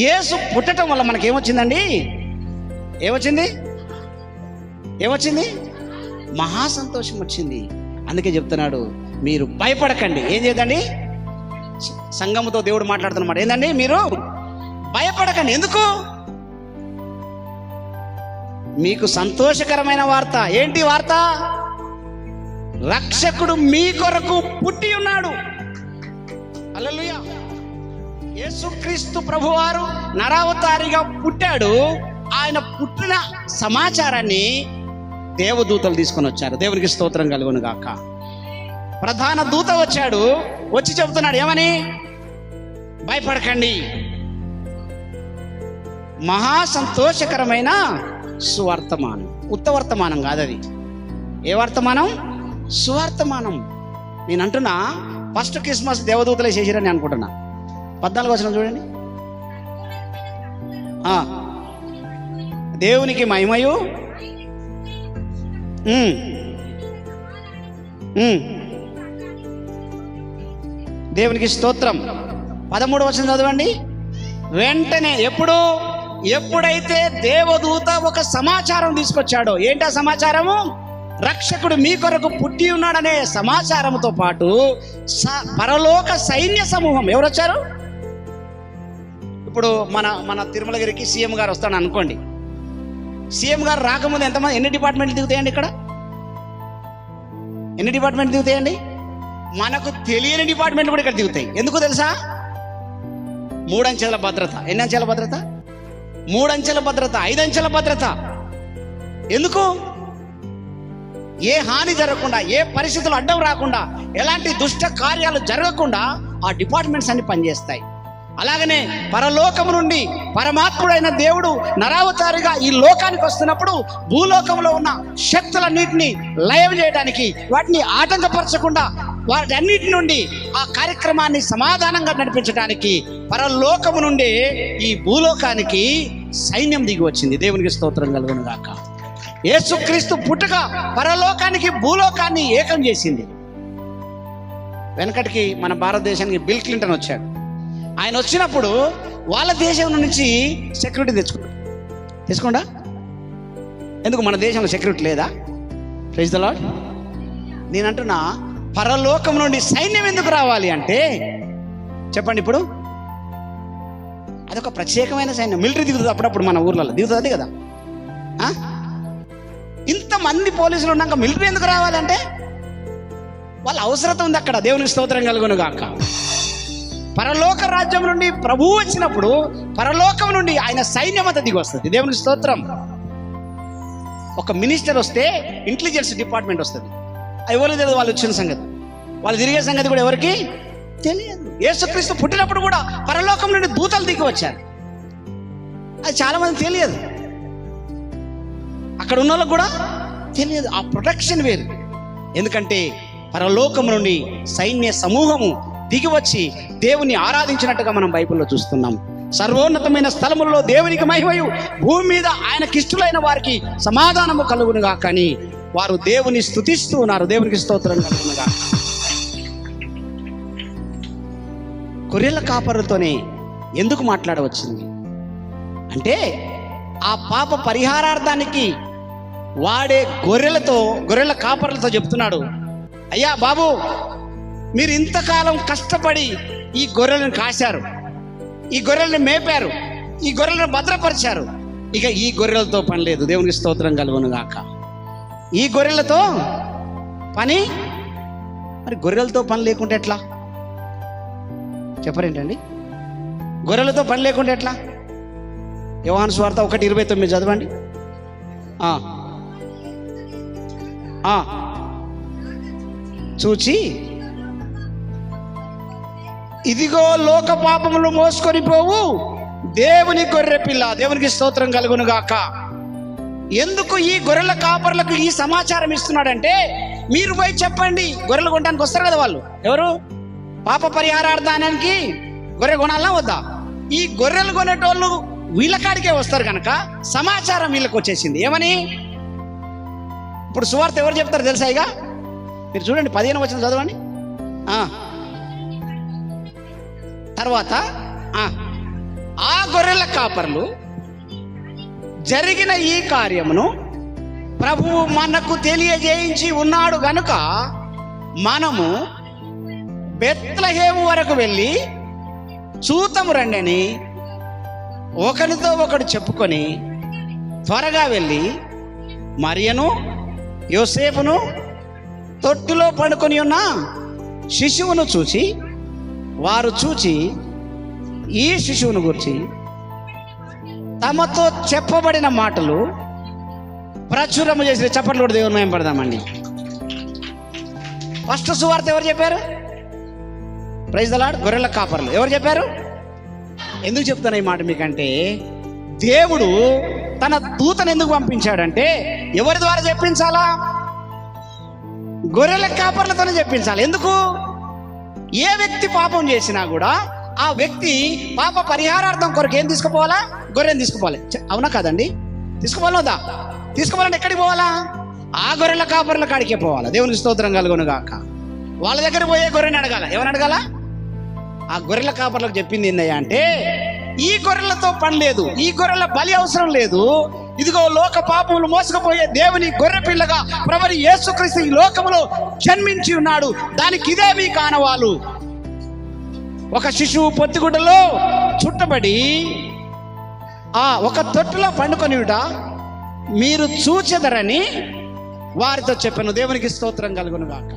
యేసు పుట్టడం వల్ల మనకి ఏమొచ్చిందండి? ఏమొచ్చింది? మహా సంతోషం వచ్చింది. అందుకే చెప్తున్నాడు, మీరు భయపడకండి. ఏం చేయదండి? సంఘముతో దేవుడు మాట్లాడుతున్నమాట ఏందండి? మీరు భయపడకండి. ఎందుకు? మీకు సంతోషకరమైన వార్త. ఏంటి వార్త? రక్షకుడు మీ కొరకు పుట్టి ఉన్నాడు. హల్లెలూయా. యేసుక్రీస్తు ప్రభువారు నరావతారిగా పుట్టాడు. ఆయన పుట్టిన సమాచారాన్ని దేవదూతలు తీసుకొని వచ్చారు. దేవునికి స్తోత్రం కలుగును గాక. ప్రధాన దూత వచ్చాడు, వచ్చి చెబుతున్నాడు ఏమని? భయపడకండి. మహా సంతోషకరమైన సువర్తమానం. ఉత్తవర్తమానం కాదు అది. ఏ వర్తమానం? సువర్తమానం. నేను అంటున్నా, ఫస్ట్ క్రిస్మస్ దేవదూతలే చేసిరని అనుకుంటున్నా. 14 వచనం చూడండి. దేవునికి మహిమయు దేవునికి స్తోత్రం. 13 వచనం చదవండి. వెంటనే ఎప్పుడైతే దేవదూత ఒక సమాచారం తీసుకొచ్చాడో, ఏంటా సమాచారము? రక్షకుడు మీ కొరకు పుట్టి ఉన్నాడనే సమాచారంతో పాటు పరలోక సైన్య సమూహం. ఎవరు వచ్చారు? ఇప్పుడు మన తిరుమలగిరికి సీఎం గారు వస్తాడు అనుకోండి. సీఎం గారు రాకముందు ఎంతమంది, ఎన్ని డిపార్ట్మెంట్లు దిగుతాయండి? ఇక్కడ ఎన్ని డిపార్ట్మెంట్లు దిగుతాయండి? మనకు తెలియని డిపార్ట్మెంట్లు కూడా ఇక్కడ దిగుతాయి. ఎందుకు తెలుసా? 3 అంచెల భద్రత. ఎన్ని అంచెల భద్రత? 3 అంచెల భద్రత, 5 అంచెల భద్రత. ఎందుకు? ఏ హాని జరగకుండా, ఏ పరిస్థితులు అడ్డం రాకుండా, ఎలాంటి దుష్ట కార్యాలు జరగకుండా ఆ డిపార్ట్మెంట్స్ అన్ని పనిచేస్తాయి. అలాగనే పరలోకము నుండి పరమాత్ముడైన దేవుడు నరావతారిగా ఈ లోకానికి వస్తున్నప్పుడు భూలోకంలో ఉన్న శక్తులన్నింటినీ లయం చేయడానికి, వాటిని ఆటంకపరచకుండా, వాటన్నిటి నుండి ఆ కార్యక్రమాన్ని సమాధానంగా నడిపించడానికి పరలోకము నుండి ఈ భూలోకానికి సైన్యం దిగి వచ్చింది. దేవునికి స్తోత్రం కలుగును గాక. యేసుక్రీస్తు పుట్టుక పరలోకానికి భూలోకాన్ని ఏకం చేసింది. వెనకటికి మన భారతదేశానికి బిల్ క్లింటన్ వచ్చాడు. ఆయన వచ్చినప్పుడు వాళ్ళ దేశం నుంచి సెక్యూరిటీ తెచ్చుకోండా? ఎందుకు మన దేశంలో సెక్యూరిటీ లేదా? Praise the lord. నేను అంటున్నా, పరలోకం నుండి సైన్యం ఎందుకు రావాలి అంటే, చెప్పండి ఇప్పుడు, అదొక ప్రత్యేకమైన సైన్యం. మిలిటరీ దిగుతుంది అప్పుడప్పుడు, మన ఊర్లలో దిగుతుంది కదా. ఇంతమంది పోలీసులు ఉన్నాక మిలిటరీ ఎందుకు రావాలంటే వాళ్ళ అవసరత ఉంది అక్కడ. దేవునికి స్తోత్రం కలుగును గాక. పరలోక రాజ్యం నుండి ప్రభువు వచ్చినప్పుడు పరలోకం నుండి ఆయన సైన్యం అంతా దిగి వస్తుంది. దేవునికి స్తోత్రం. ఒక మినిస్టర్ వస్తే ఇంటెలిజెన్స్ డిపార్ట్మెంట్ వస్తుంది. ఎవరు తెలియదు వాళ్ళు వచ్చిన సంగతి, వాళ్ళు తిరిగే సంగతి కూడా ఎవరికి తెలియదు. యేసుక్రీస్తు పుట్టినప్పుడు కూడా పరలోకం నుండి దూతలు దిగి వచ్చారు. అది చాలా మంది తెలియదు, అక్కడ ఉన్న వాళ్ళకు కూడా తెలియదు. ఆ ప్రొటెక్షన్ వేరు. ఎందుకంటే పరలోకం నుండి సైన్య సమూహము దిగి వచ్చి దేవుని ఆరాధించినట్టుగా మనం బైబిల్లో చూస్తున్నాం. సర్వోన్నతమైన స్థలములలో దేవునికి మహిమయు, భూమి మీద ఆయనకి ఇష్టలైన వారికి సమాధానము కలుగునుగా. కానీ వారు దేవుని స్తుతిస్తూ ఉన్నారు. దేవునికి స్తోత్రం కలుగునుగా. గొర్రెల కాపరులతోనే ఎందుకు మాట్లాడవచ్చింది అంటే, ఆ పాప పరిహారార్థానికి వాడే గొర్రెల కాపరులతో చెప్తున్నాడు, అయ్యా బాబు, మీరు ఇంతకాలం కష్టపడి ఈ గొర్రెలను కాశారు, ఈ గొర్రెలను మేపారు, ఈ గొర్రెలను భద్రపరిచారు. ఇక ఈ గొర్రెలతో పని లేదు. దేవునికి స్తోత్రం కలుగును గాక. ఈ గొర్రెలతో పని, మరి గొర్రెలతో పని లేకుంటే ఎట్లా? చెప్పరేంటండి? గొర్రెలతో పని లేకుంటే ఎట్లా? యోహాను సువార్త 1:29 చదవండి. చూచి, ఇదిగో లోక పాపములు మోసుకొని పోవు దేవుని గొర్రె పిల్ల. దేవునికి స్తోత్రం కలుగును గాక. ఎందుకు ఈ గొర్రెల కాపర్లకు ఈ సమాచారం ఇస్తున్నాడంటే, మీరు పోయి చెప్పండి. గొర్రెలు కొనడానికి వస్తారు కదా వాళ్ళు, ఎవరు? పాప పరిహారార్థానికి గొర్రె కొనాలా వద్దా? ఈ గొర్రెలు కొనేటోళ్ళు వీళ్ళ కాడికే వస్తారు కనుక సమాచారం వీళ్ళకి వచ్చేసింది. ఏమని? ఇప్పుడు సువార్త ఎవరు చెప్తారు తెలుసా? ఇక మీరు చూడండి, 15వ వచనం చదవండి. తర్వాత ఆ గొర్రెల కాపర్లు జరిగిన ఈ కార్యమును ప్రభువు మనకు తెలియజేయించి ఉన్నాడు గనుక మనము బెత్లెహేము వరకు వెళ్ళి చూతము రండని ఒకరితో ఒకడు చెప్పుకొని త్వరగా వెళ్ళి మరియను యోసేపును తొట్టులో పడుకొని ఉన్న శిశువును చూచి వారు చూచి ఈ శిశువును గురించి తమతో చెప్పబడిన మాటలు ప్రచురము చేసిన చప్పట్లు కూడా దేవుని మహిమ పడదామండి. ఫస్ట్ సువార్త ఎవరు చెప్పారు? Praise the lord. గొర్రెల కాపర్లు ఎవరు చెప్పారు? ఎందుకు చెప్తాను ఈ మాట మీకంటే, దేవుడు తన దూతను ఎందుకు పంపించాడంటే ఎవరి ద్వారా చెప్పించాలా? గొర్రెల కాపర్లతోనే చెప్పించాలి. ఎందుకు? ఏ వ్యక్తి పాపం చేసినా కూడా ఆ వ్యక్తి పాప పరిహారార్థం కొరకు ఏం తీసుకుపోవాలా? గొర్రెని తీసుకుపోవాలి. అవునా కాదండి? తీసుకుపోవాలదా? తీసుకోవాలంటే ఎక్కడికి పోవాలా? ఆ గొర్రెల కాపర్ల కాడికే పోవాలా. దేవునికి స్తోత్రం కలుగును గాక. వాళ్ళ దగ్గర పోయే గొర్రెని అడగాల. ఎవరు అడగాల? ఆ గొర్రెల కాపర్లకు చెప్పింది ఏందయ్యా అంటే, ఈ గొర్రెలతో పని లేదు, ఈ గొర్రెల బలి అవసరం లేదు, ఇదిగో లోక పాపములు మోసుకుపోయే దేవుని గొర్రె పిల్లగా ప్రభువు యేసుక్రీస్తు ఈ లోకములో జన్మించి ఉన్నాడు. దానికి ఇదే మీ కానవాలు. ఒక శిశువు పొత్తిగుడ్డలో చుట్టబడి ఒక తొట్టులో పండుకొనియుట మీరు చూచెదరని వారితో చెప్పాను. దేవునికి స్తోత్రం కలుగును గాక.